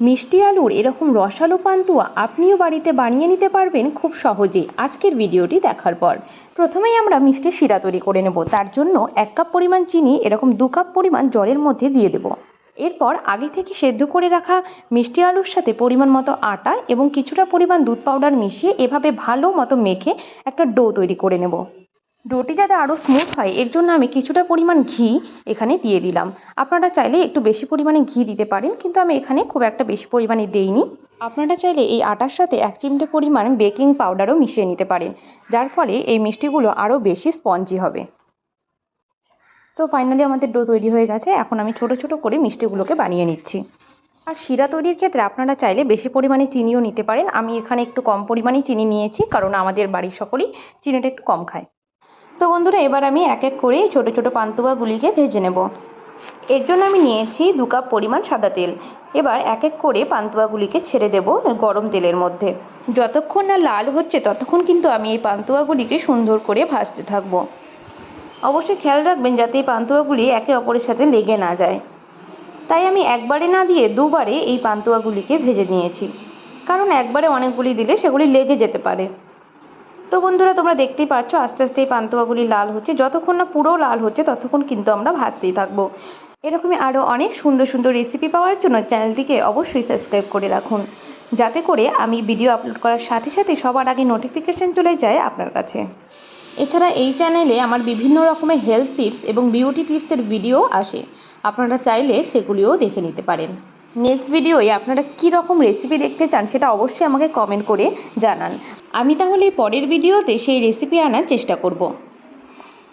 মিষ্টি আলুর এরকম রসালো পান্তুয়া আপনিও বাড়িতে বানিয়ে নিতে পারবেন খুব সহজেই আজকের ভিডিওটি দেখার পর। প্রথমেই আমরা মিষ্টির শিরা তৈরি করে নেব। তার জন্য 1 কাপ পরিমাণ চিনি এরকম 2 কাপ পরিমাণ জলের মধ্যে দিয়ে দেব। এরপর আগে থেকে সেদ্ধ করে রাখা মিষ্টি আলুর সাথে পরিমাণ মতো আটা এবং কিছুটা পরিমাণ দুধ পাউডার মিশিয়ে এভাবে ভালো মতো মেখে একটা ডো তৈরি করে নেব। ডোটি যাতে আরও স্মুথ হয় এর জন্য আমি কিছুটা পরিমাণ ঘি এখানে দিয়ে দিলাম। আপনারা চাইলে একটু বেশি পরিমাণে ঘি দিতে পারেন, কিন্তু আমি এখানে খুব একটা বেশি পরিমাণে দেইনি। আপনারা চাইলে এই আটার সাথে 1 চিমটে পরিমাণ বেকিং পাউডারও মিশিয়ে নিতে পারেন, যার ফলে এই মিষ্টিগুলো আরও বেশি স্পঞ্জি হবে। তো ফাইনালি আমাদের ডো তৈরি হয়ে গেছে। এখন আমি ছোট ছোট করে মিষ্টিগুলোকে বানিয়ে নিচ্ছি। আর শিরা তৈরির ক্ষেত্রে আপনারা চাইলে বেশি পরিমাণে চিনিও নিতে পারেন। আমি এখানে একটু কম পরিমাণেই চিনি নিয়েছি, কারণ আমাদের বাড়ির সকলেই চিনিটা একটু কম খায়। তো বন্ধুরা, এবার আমি এক এক করে ছোট ছোট পান্তুয়াগুলিকে ভেজে নেব। এর জন্য আমি নিয়েছি 2 কাপ পরিমাণ সাদা তেল। এবার এক এক করে পান্তুয়াগুলিকে ছেড়ে দেব গরম তেলের মধ্যে। যতক্ষণ না লাল হচ্ছে ততক্ষণ কিন্তু আমি এই পান্তুয়াগুলিকে সুন্দর করে ভাজতে থাকবো। অবশ্যই খেয়াল রাখবেন যাতে এই পান্তুয়াগুলি একে অপরের সাথে লেগে না যায়। তাই আমি একবারে না দিয়ে দুবারে এই পান্তুয়াগুলিকে ভেজে নিয়েছি, কারণ একবারে অনেকগুলি দিলে সেগুলি লেগে যেতে পারে। তো বন্ধুরা, তোমরা দেখতেই পাচ্ছ আস্তে আস্তে এই পান্তুয়াগুলি লাল হচ্ছে। যতক্ষণ না পুরো লাল হচ্ছে ততক্ষণ কিন্তু আমরা ভাজতেই থাকবো। এরকমই আরও অনেক সুন্দর সুন্দর রেসিপি পাওয়ার জন্য চ্যানেলটিকে অবশ্যই সাবস্ক্রাইব করে রাখুন, যাতে করে আমি ভিডিও আপলোড করার সাথে সাথে সবার আগে নোটিফিকেশান চলে যায় আপনার কাছে। এছাড়া এই চ্যানেলে আমার বিভিন্ন রকমের হেলথ টিপস এবং বিউটি টিপসের ভিডিও আসে, আপনারা চাইলে সেগুলিও দেখে নিতে পারেন। নেক্সট ভিডিওয়ে আপনারা কী রকম রেসিপি দেখতে চান সেটা অবশ্যই আমাকে কমেন্ট করে জানান। আমি তাহলে পরের ভিডিওতে সেই রেসিপি আনার চেষ্টা করব।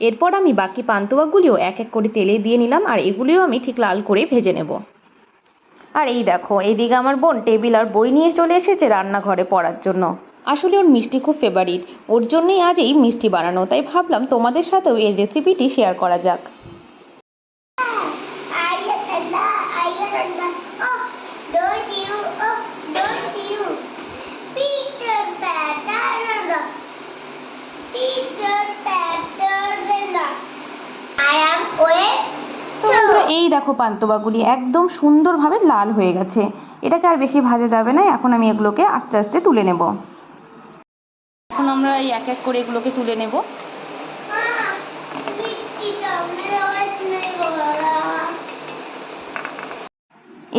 এরপর আমি বাকি পান্তুয়াগুলিও এক এক করে তেলে দিয়ে নিলাম, আর এগুলিও আমি ঠিক লাল করে ভেজে নেব। আর এই দেখো, এইদিকে আমার বোন টেবিল আর বই নিয়ে চলে এসেছে রান্নাঘরে পড়ার জন্য। আসলে ওর মিষ্টি খুব ফেভারিট, ওর জন্যই আজ এই মিষ্টি বানানো। তাই ভাবলাম তোমাদের সাথেও এই রেসিপিটি শেয়ার করা যাক। এই দেখো, পান্তুয়াগুলি একদম সুন্দরভাবে লাল হয়ে গেছে। এটাকে আর বেশি ভাজা যাবে না। এখন আমি এগুলোকে আস্তে আস্তে তুলে নেব। এখন আমরা এই এক এক করে এগুলোকে তুলে নেব।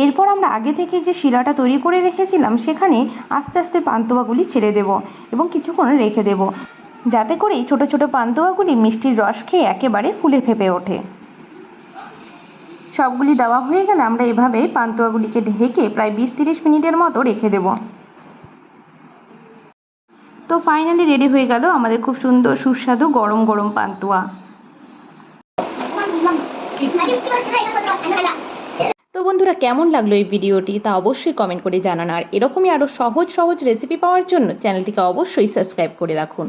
এরপর আমরা আগে থেকে যে শিরাটা তৈরি করে রেখেছিলাম সেখানে আস্তে আস্তে পান্তুয়াগুলি ছেড়ে দেব এবং কিছুক্ষণ রেখে দেব, যাতে করে এই ছোটো ছোটো পান্তুয়াগুলি মিষ্টির রস খেয়ে একেবারে ফুলে ফেপে ওঠে। সবগুলি দেওয়া হয়ে গেলে আমরা এভাবে পান্তুয়াগুলিকে ঢেকে প্রায় 20-30 মিনিটের মতো রেখে দেব। তো ফাইনালি রেডি হয়ে গেল আমাদের খুব সুন্দর সুস্বাদু গরম গরম পান্তুয়া। তো বন্ধুরা, কেমন লাগলো এই ভিডিওটি তা অবশ্যই কমেন্ট করে জানান। আর এরকমই আরও সহজ সহজ রেসিপি পাওয়ার জন্য চ্যানেলটিকে অবশ্যই সাবস্ক্রাইব করে রাখুন।